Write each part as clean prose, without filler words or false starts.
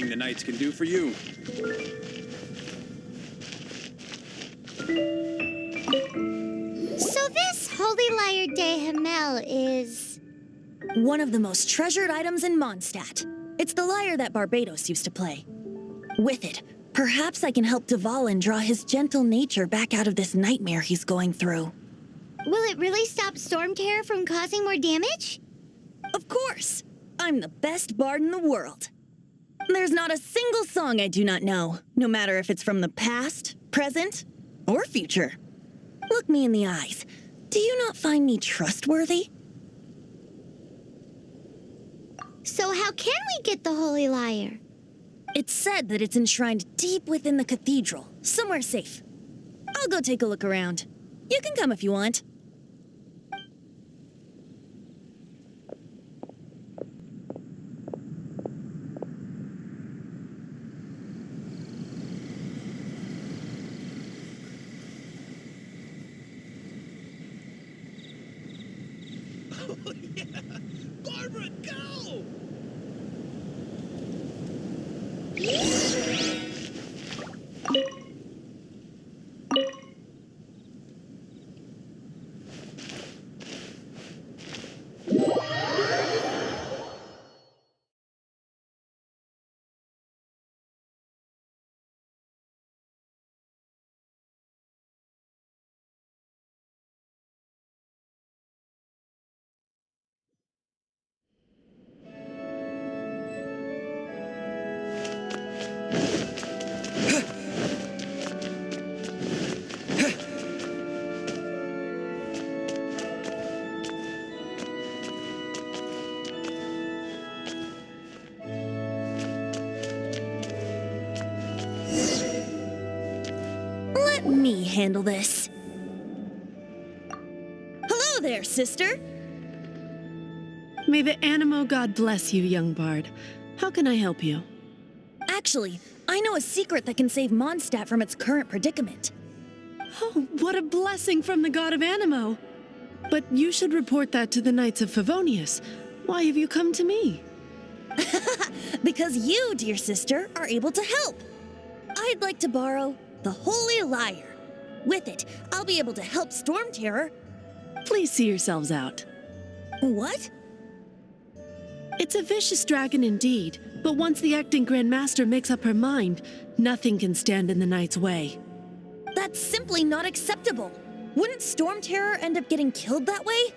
anything the Knights can do for you. So this Holy Lyre de Himmel is... one of the most treasured items in Mondstadt. It's the lyre that Barbados used to play. With it, perhaps I can help Dvalin draw his gentle nature back out of this nightmare he's going through. Will it really stop Storm Terror from causing more damage? Of course! I'm the best bard in the world. There's not a single song I do not know, no matter if it's from the past, present, or future. Look me in the eyes. Do you not find me trustworthy? So how can we get the Holy Lyre? It's said that it's enshrined deep within the cathedral, somewhere safe. I'll go take a look around. You can come if you want. Oh, yeah! Barbara, go! Let me handle this. Hello there, sister. May the Animo God bless you, young bard. How can I help you? Actually, I know a secret that can save Mondstadt from its current predicament. Oh, what a blessing from the God of Animo! But you should report that to the Knights of Favonius. Why have you come to me? Because you, dear sister, are able to help. I'd like to borrow the Holy Lyre. With it, I'll be able to help Storm Terror. Please see yourselves out. What? It's a vicious dragon indeed, but once the acting Grand Master makes up her mind, nothing can stand in the Knight's way. That's simply not acceptable. Wouldn't Storm Terror end up getting killed that way?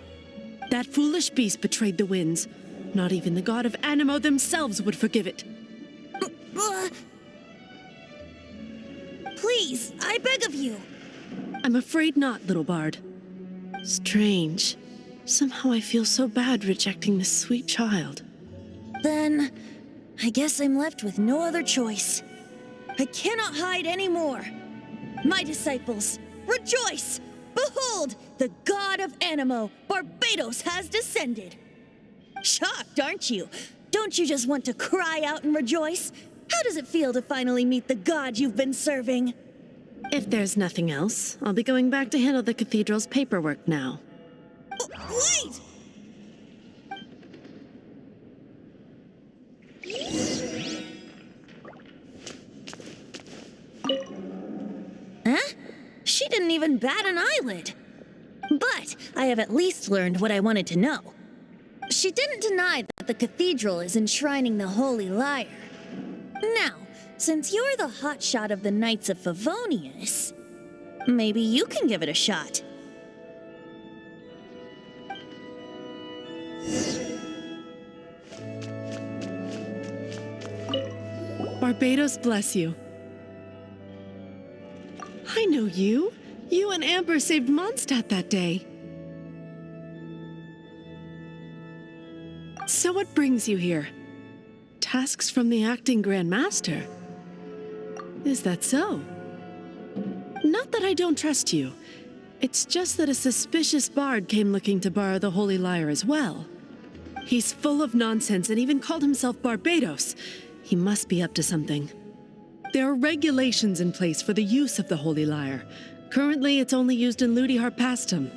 That foolish beast betrayed the winds. Not even the God of Animo themselves would forgive it. Please, I beg of you. I'm afraid not, little bard. Strange. Somehow I feel so bad rejecting this sweet child. Then, I guess I'm left with no other choice. I cannot hide anymore. My disciples, rejoice! Behold, the God of Animo, Barbados, has descended. Shocked, aren't you? Don't you just want to cry out and rejoice? How does it feel to finally meet the God you've been serving? If there's nothing else, I'll be going back to handle the cathedral's paperwork now. Wait! Huh? She didn't even bat an eyelid. But I have at least learned what I wanted to know. She didn't deny that the cathedral is enshrining the Holy Lyre. Now, since you're the hotshot of the Knights of Favonius, maybe you can give it a shot. Barbados bless you. I know you. You and Amber saved Mondstadt that day. So what brings you here? Tasks from the acting Grand Master? Is that so? Not that I don't trust you. It's just that a suspicious bard came looking to borrow the Holy Lyre as well. He's full of nonsense and even called himself Barbados. He must be up to something. There are regulations in place for the use of the Holy Lyre. Currently, it's only used in Ludi Harpastum.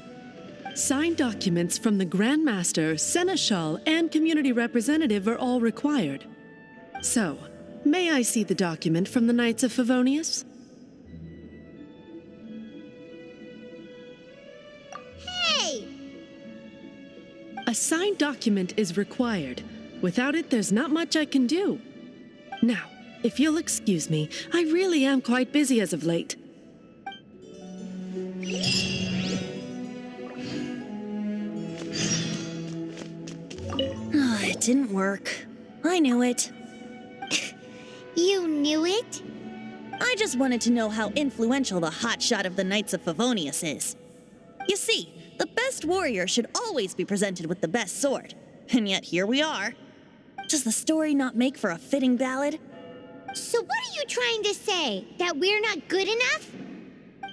Signed documents from the Grand Master, Seneschal, and community representative are all required. So, May I see the document from the Knights of Favonius? Hey! A signed document is required. Without it, there's not much I can do. Now, if you'll excuse me, I really am quite busy as of late. It didn't work. I knew it. You knew it? I just wanted to know how influential the hotshot of the Knights of Favonius is. You see, the best warrior should always be presented with the best sword. And yet here we are. Does the story not make for a fitting ballad? So what are you trying to say? That we're not good enough?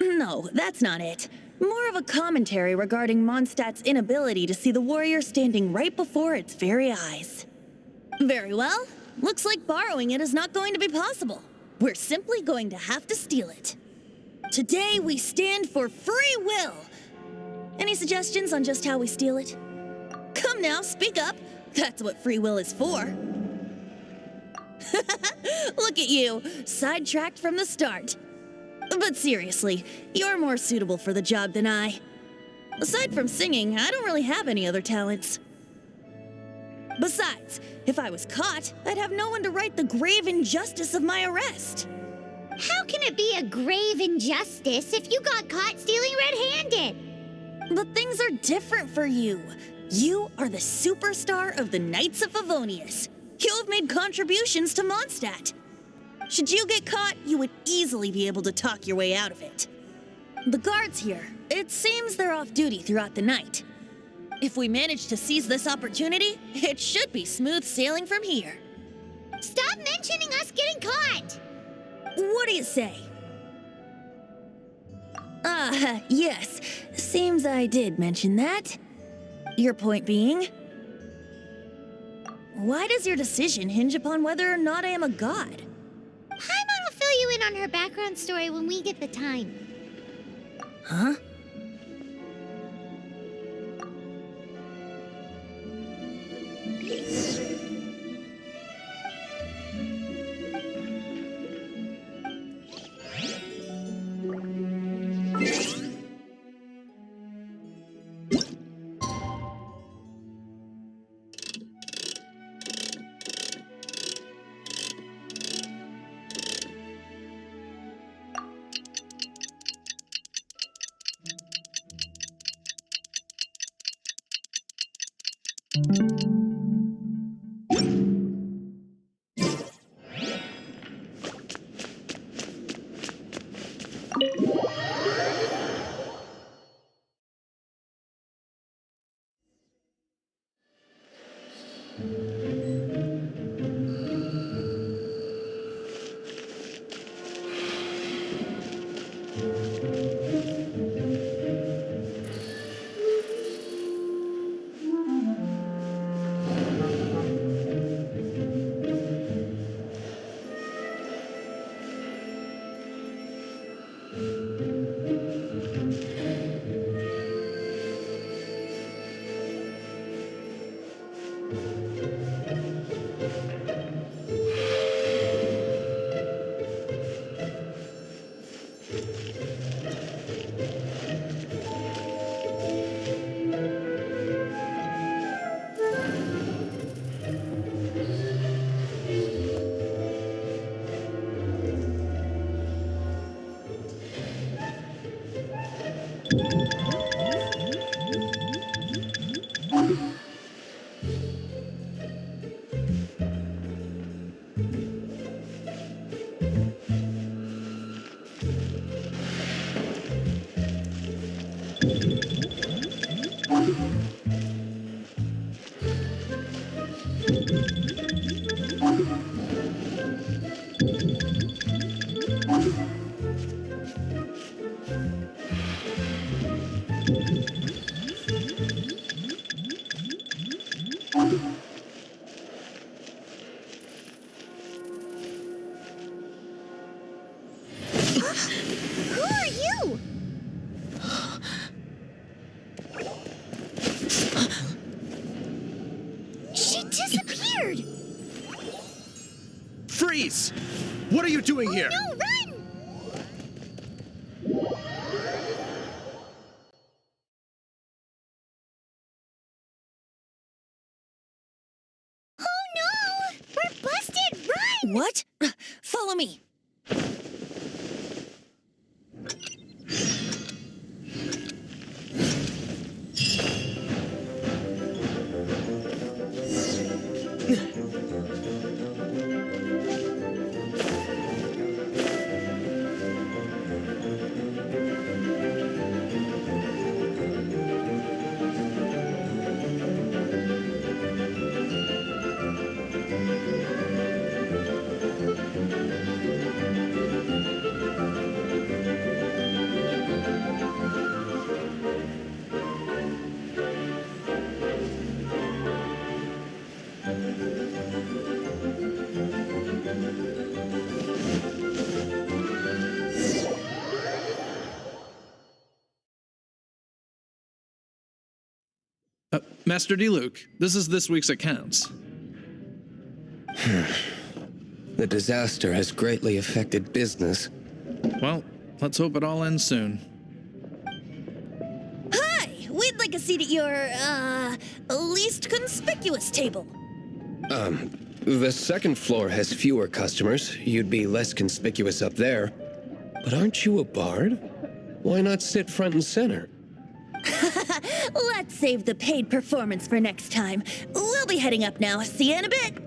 No, that's not it. More of a commentary regarding Mondstadt's inability to see the warrior standing right before its very eyes. Very well. Looks like borrowing it is not going to be possible. We're simply going to have to steal it. Today we stand for free will. Any suggestions on just how we steal it? Come now, speak up. That's what free will is for. Look at you, sidetracked from the start. But seriously, you're more suitable for the job than I. Aside from singing, I don't really have any other talents. Besides, if I was caught, I'd have no one to right the grave injustice of my arrest. How can it be a grave injustice if you got caught stealing red-handed? But things are different for you. You are the superstar of the Knights of Favonius. You have made contributions to Mondstadt. Should you get caught, you would easily be able to talk your way out of it. The guards here, it seems they're off duty throughout the night. If we manage to seize this opportunity, it should be smooth sailing from here. Stop mentioning us getting caught! What do you say? Yes. Seems I did mention that. Your point being? Why does your decision hinge upon whether or not I am a god? Paimon will fill you in on her background story when we get the time. Huh? Who are you? She disappeared! Please! What are you doing here? No, run! Oh no! We're busted! Run! What? Follow me. Master D-Luke, this is this week's accounts. The disaster has greatly affected business. Well, let's hope it all ends soon. Hi! We'd like a seat at your, least conspicuous table. The second floor has fewer customers. You'd be less conspicuous up there. But aren't you a bard? Why not sit front and center? Let's save the paid performance for next time. We'll be heading up now. See you in a bit.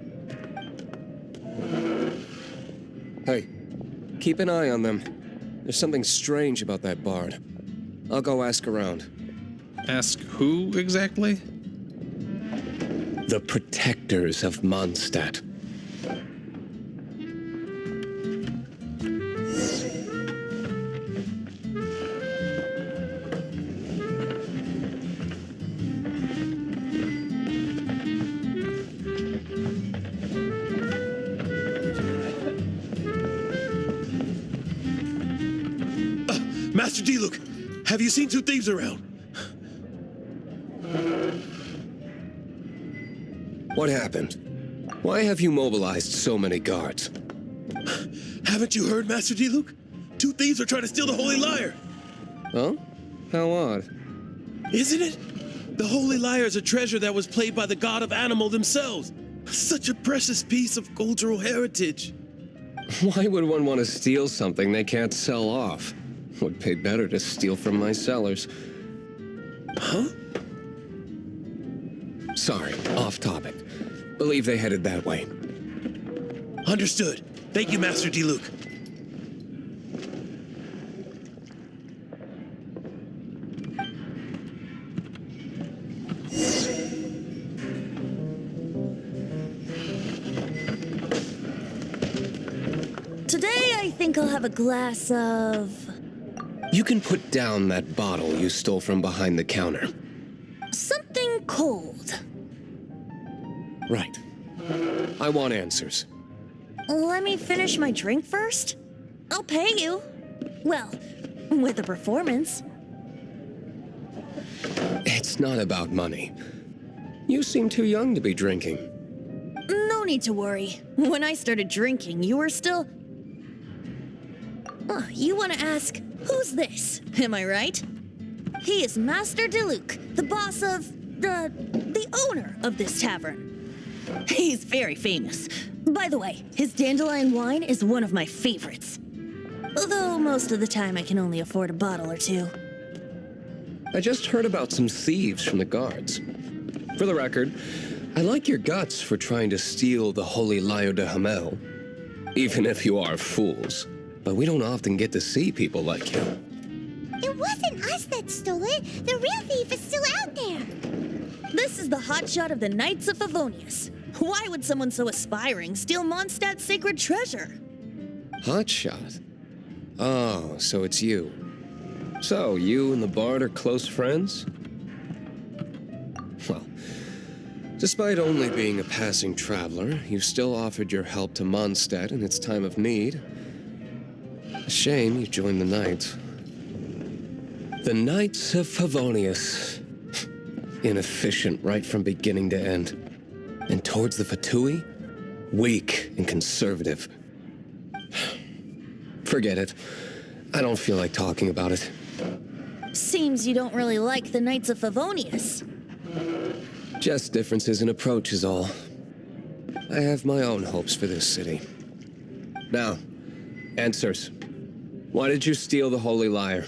Hey, keep an eye on them. There's something strange about that bard. I'll go ask around. Ask who exactly? The protectors of Mondstadt. Master D-Luke, have you seen two thieves around? What happened? Why have you mobilized so many guards? Haven't you heard, Master D-Luke? Two thieves are trying to steal the Holy Lyre. Huh? How odd. Isn't it? The Holy Lyre is a treasure that was played by the god of animal themselves. Such a precious piece of cultural heritage. Why would one want to steal something they can't sell off? Would pay better to steal from my sellers. Huh? Sorry, off topic. Believe they headed that way. Understood. Thank you, Master D-Luke. Today, I think I'll have a glass of... You can put down that bottle you stole from behind the counter. something cold. Right. I want answers. Let me finish my drink first. I'll pay you. Well, with a performance. It's not about money. You seem too young to be drinking. No need to worry. When I started drinking, you were still... Oh, you want to ask, who's this? Am I right? He is Master D-Luke, the boss of... the owner of this tavern. He's very famous. By the way, his dandelion wine is one of my favorites. Although most of the time I can only afford a bottle or two. I just heard about some thieves from the guards. For the record, I like your guts for trying to steal the Holy Lyre de Hamel. Even if you are fools. But we don't often get to see people like you. It wasn't us that stole it. The real thief is still out there. This is the hotshot of the Knights of Favonius. Why would someone so aspiring steal Mondstadt's sacred treasure? Hotshot? Oh, so it's you. So, you and the bard are close friends? Well, despite only being a passing traveler, you still offered your help to Mondstadt in its time of need. A shame you joined the Knights. The Knights of Favonius. Inefficient right from beginning to end. And towards the Fatui, weak and conservative. Forget it. I don't feel like talking about it. Seems you don't really like the Knights of Favonius. Just differences in approach is all. I have my own hopes for this city. Now, answers. Why did you steal the Holy Lyre?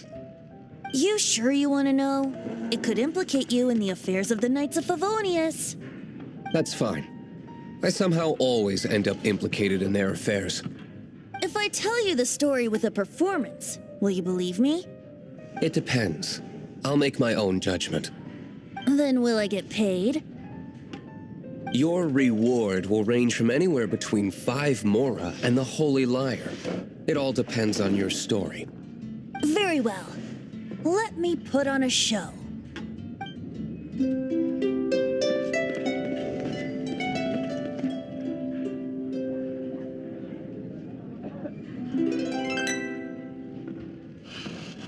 You sure you want to know? It could implicate you in the affairs of the Knights of Favonius. That's fine. I somehow always end up implicated in their affairs. If I tell you the story with a performance, will you believe me? It depends. I'll make my own judgment. Then will I get paid? Your reward will range from anywhere between 5 Mora and the Holy Lyre. It all depends on your story. Very well. Let me put on a show.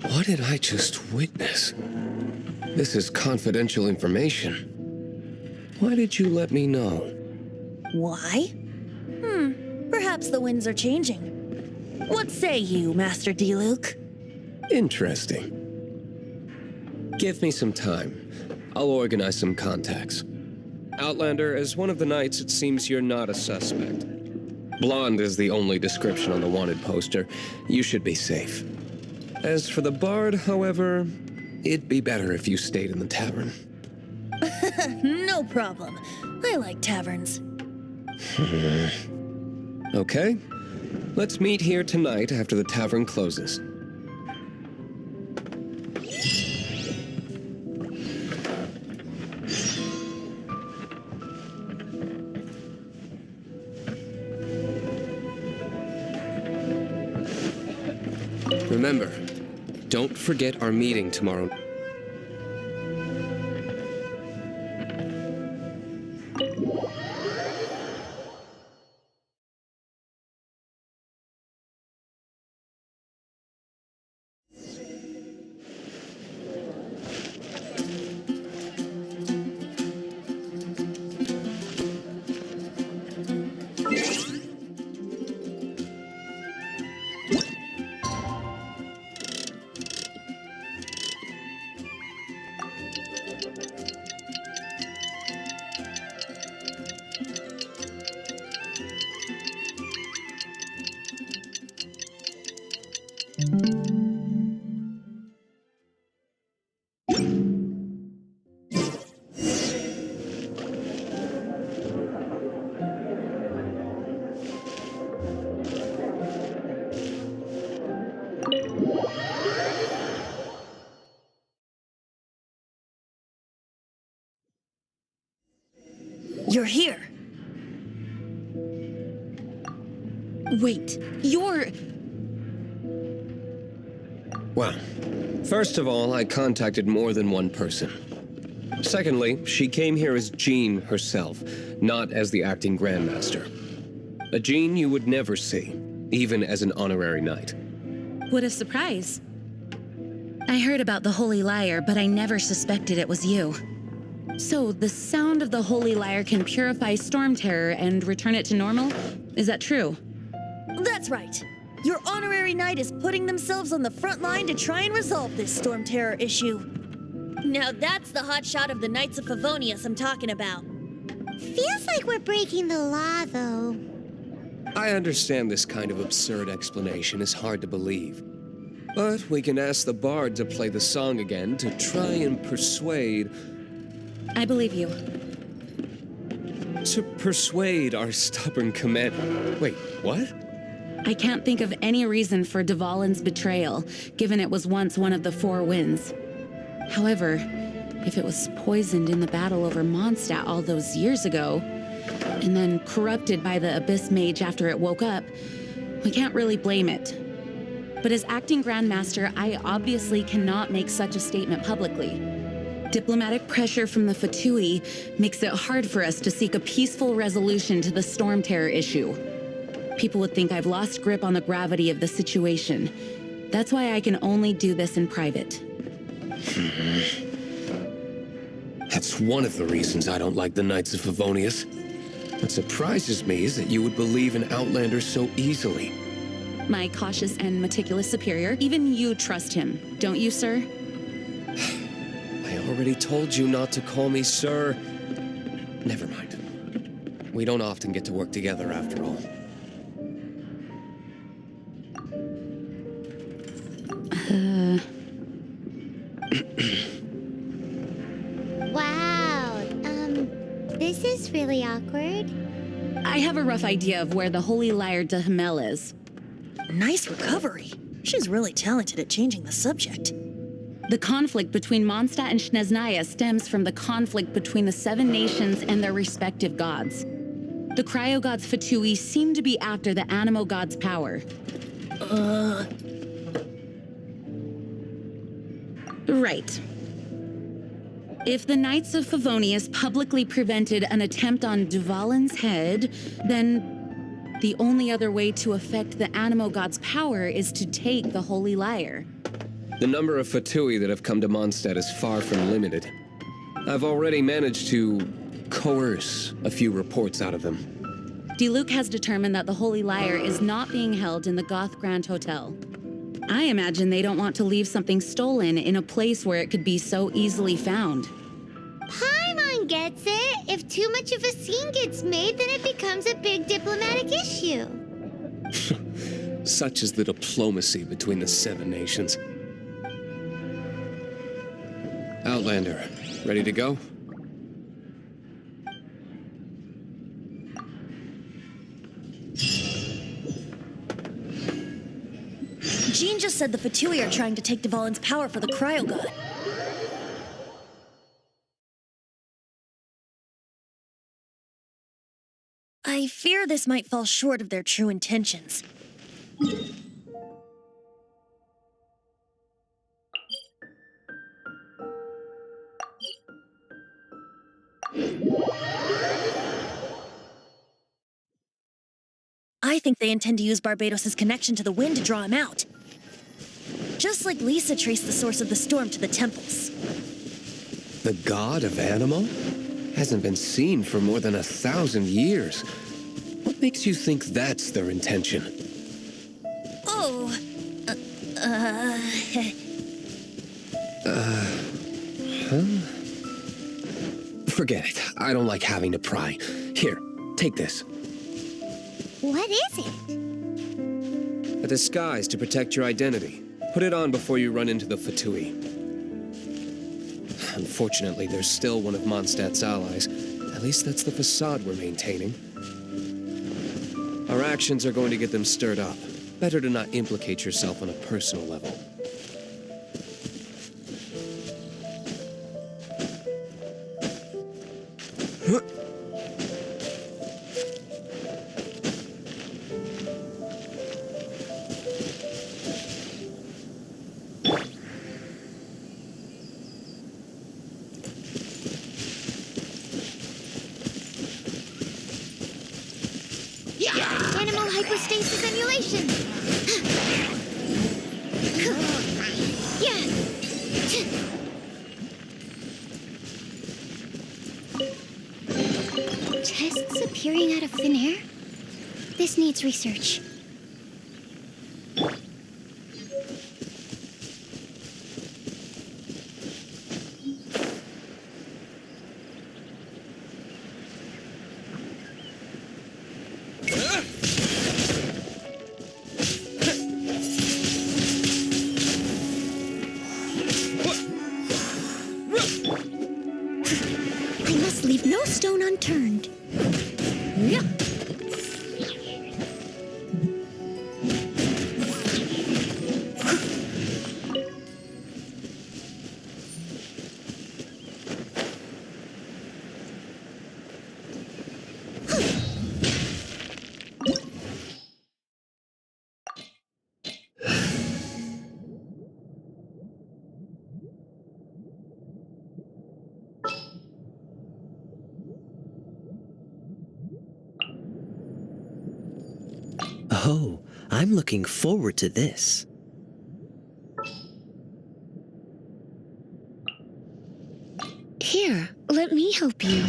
What did I just witness? This is confidential information. Why did you let me know? Why? Perhaps the winds are changing. What say you, Master Diluc? Interesting. Give me some time. I'll organize some contacts. Outlander, as one of the knights, it seems you're not a suspect. Blonde is the only description on the wanted poster. You should be safe. As for the bard, however, it'd be better if you stayed in the tavern. No problem. I like taverns. Okay. Let's meet here tonight after the tavern closes. Remember, don't forget our meeting tomorrow. You're here. Wait, you're... Well, first of all, I contacted more than one person. Secondly, she came here as Jean herself, not as the acting Grandmaster. A Jean you would never see, even as an honorary knight. What a surprise. I heard about the Holy Lyre, but I never suspected it was you. So, the sound of the Holy Lyre can purify Storm Terror and return it to normal? Is that true? That's right. Your honorary knight is putting themselves on the front line to try and resolve this Storm Terror issue. Now that's the hotshot of the Knights of Favonius I'm talking about. Feels like we're breaking the law, though. I understand this kind of absurd explanation is hard to believe. But we can ask the bard to play the song again to try and persuade... I believe you. To persuade our stubborn command... Wait, what? I can't think of any reason for Dvalin's betrayal, given it was once one of the Four Winds. However, if it was poisoned in the battle over Mondstadt all those years ago, and then corrupted by the Abyss Mage after it woke up, we can't really blame it. But as acting Grandmaster, I obviously cannot make such a statement publicly. Diplomatic pressure from the Fatui makes it hard for us to seek a peaceful resolution to the Storm Terror issue. People would think I've lost grip on the gravity of the situation. That's why I can only do this in private. That's one of the reasons I don't like the Knights of Favonius. What surprises me is that you would believe in Outlander so easily. my cautious and meticulous superior. Even you trust him, don't you, sir? I already told you not to call me sir. Never mind. We don't often get to work together after all. Wow, this is really awkward. I have a rough idea of where the Holy Lyre de Himmel is. Nice recovery. She's really talented at changing the subject. The conflict between Mondstadt and Snezhnaya stems from the conflict between the Seven Nations and their respective gods. The cryo-gods Fatui seem to be after the Animo god's power. Right. If the Knights of Favonius publicly prevented an attempt on Dvalin's head, then the only other way to affect the Animo god's power is to take the Holy Lyre. The number of Fatui that have come to Mondstadt is far from limited. I've already managed to coerce a few reports out of them. Diluc has determined that the Holy Lyre is not being held in the Goth Grand Hotel. I imagine they don't want to leave something stolen in a place where it could be so easily found. Paimon gets it. If too much of a scene gets made, then it becomes a big diplomatic issue. Such is the diplomacy between the Seven Nations. Outlander, ready to go? Jean just said the Fatui are trying to take Dvalin's power for the cryo god. I fear this might fall short of their true intentions. I think they intend to use Barbados' connection to the wind to draw him out. Just like Lisa traced the source of the storm to the temples. The god of Animo? Hasn't been seen for more than 1,000 years. What makes you think that's their intention? Oh, Forget it. I don't like having to pry. Here, take this. What is it? A disguise to protect your identity. Put it on before you run into the Fatui. Unfortunately, there's still one of Mondstadt's allies. At least that's the facade we're maintaining. Our actions are going to get them stirred up. Better to not implicate yourself on a personal level. Animal hypostasis emulation. Chests appearing out of thin air? This needs research. I must leave no stone unturned. Yeah. Oh, I'm looking forward to this. Here, let me help you.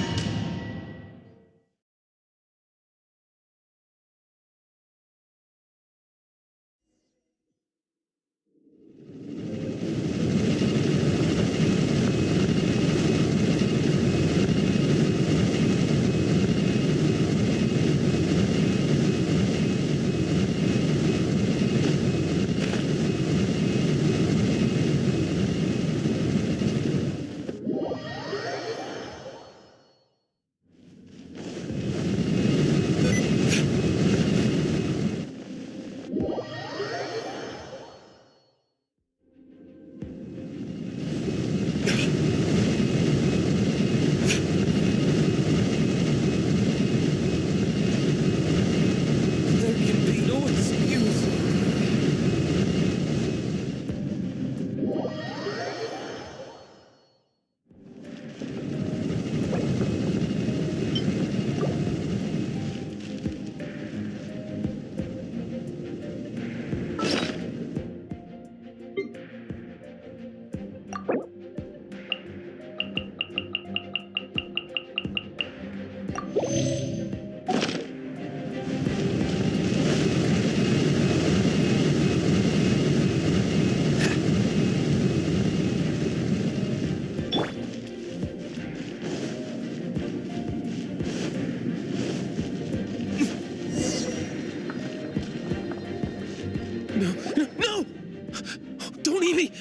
Don't eat me!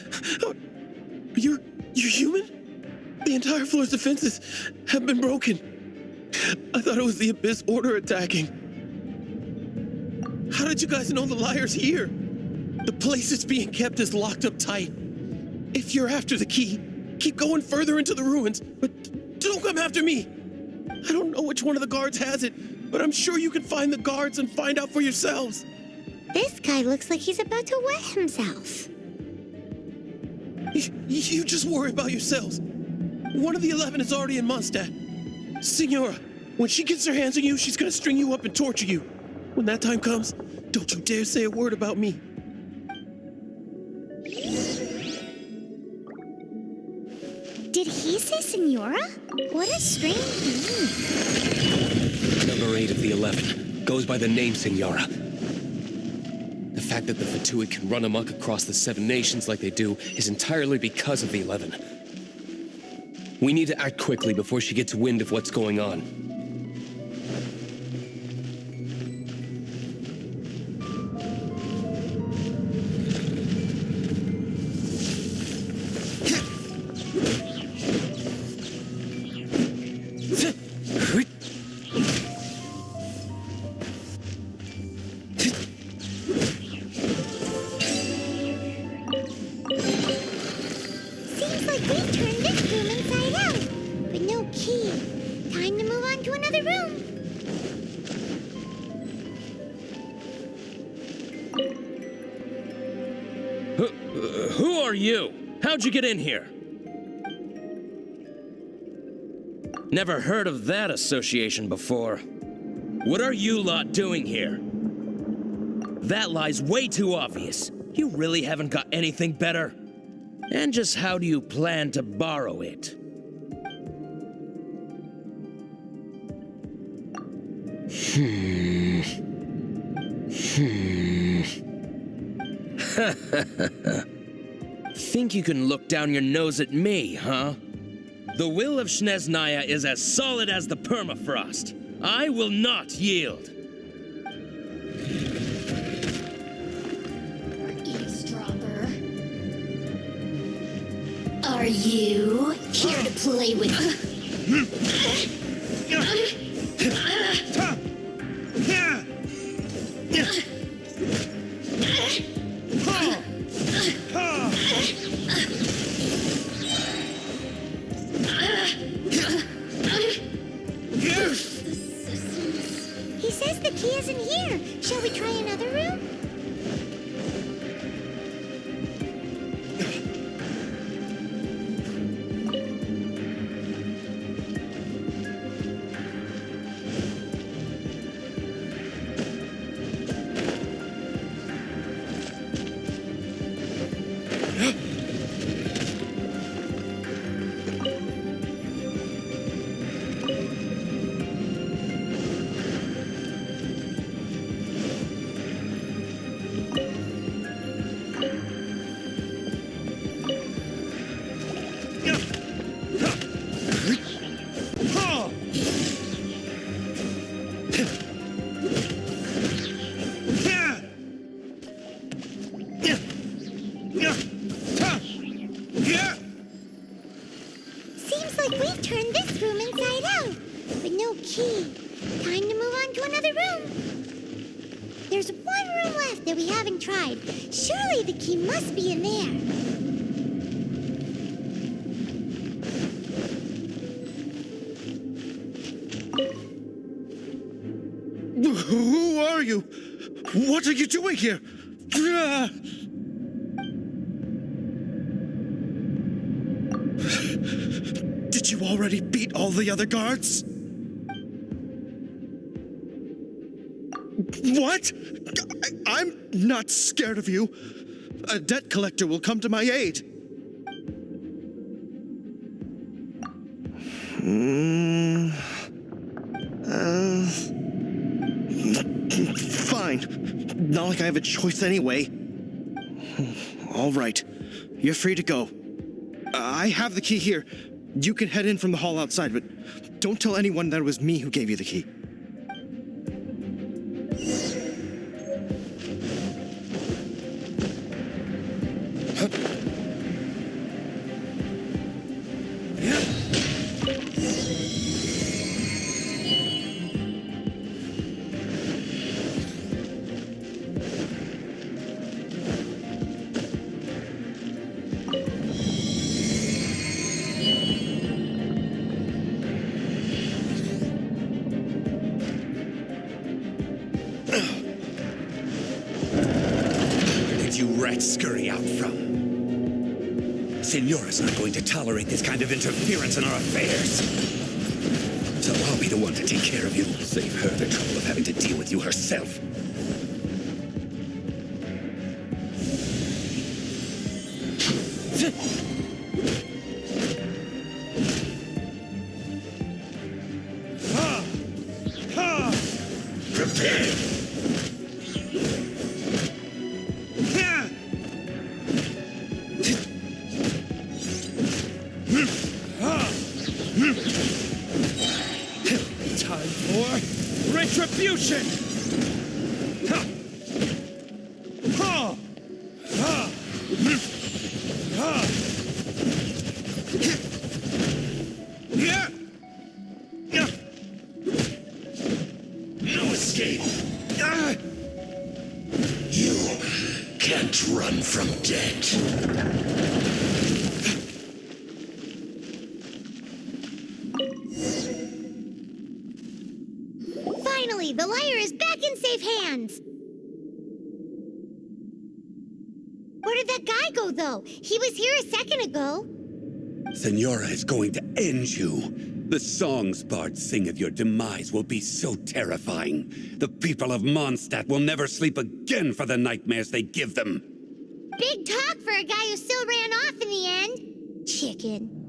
You're human? The entire floor's defenses have been broken. I thought it was the Abyss Order attacking. How did you guys know the liar's here? The place it's being kept is locked up tight. If you're after the key, keep going further into the ruins, but don't come after me. I don't know which one of the guards has it, but I'm sure you can find the guards and find out for yourselves. This guy looks like he's about to wet himself. You just worry about yourselves. One of the 11 is already in Mondstadt. Signora, when she gets her hands on you, she's gonna string you up and torture you. When that time comes, don't you dare say a word about me. Did he say Senora? What a strange name. Number 8 of the 11 goes by the name Signora. The fact that the Fatuid can run amok across the 7 nations like they do is entirely because of the 11. We need to act quickly before she gets wind of what's going on. Seems like we've turned this room inside out, but no key. Time to move on to another room. Who are you? How'd you get in here? Never heard of that association before. What are you lot doing here? That lie's way too obvious. You really haven't got anything better? And just how do you plan to borrow it? Think you can look down your nose at me, huh? The will of Snezhnaya is as solid as the permafrost. I will not yield. Eavesdropper. Are you here to play with He says the key isn't here. Shall we try another room? Seems like we've turned this room inside out, but no key. Time to move on to another room. There's one room left that we haven't tried. Surely the key must be in there. Who are you? What are you doing here? Did you already beat all the other guards? What? I'm not scared of you. A debt collector will come to my aid. Fine. Not like I have a choice anyway. All right. You're free to go. I have the key here. You can head in from the hall outside, but don't tell anyone that it was me who gave you the key. rats scurry out from. Senora's not going to tolerate this kind of interference in our affairs. So I'll be the one to take care of you. Save her the trouble of having to deal with you herself. Prepare! Time for retribution! No escape! You can't run from death. Finally, the liar is back in safe hands. Where did that guy go, though? He was here a second ago. Senora is going to end you. The songs bards sing of your demise will be so terrifying. The people of Mondstadt will never sleep again for the nightmares they give them. Big talk for a guy who still ran off in the end. Chicken.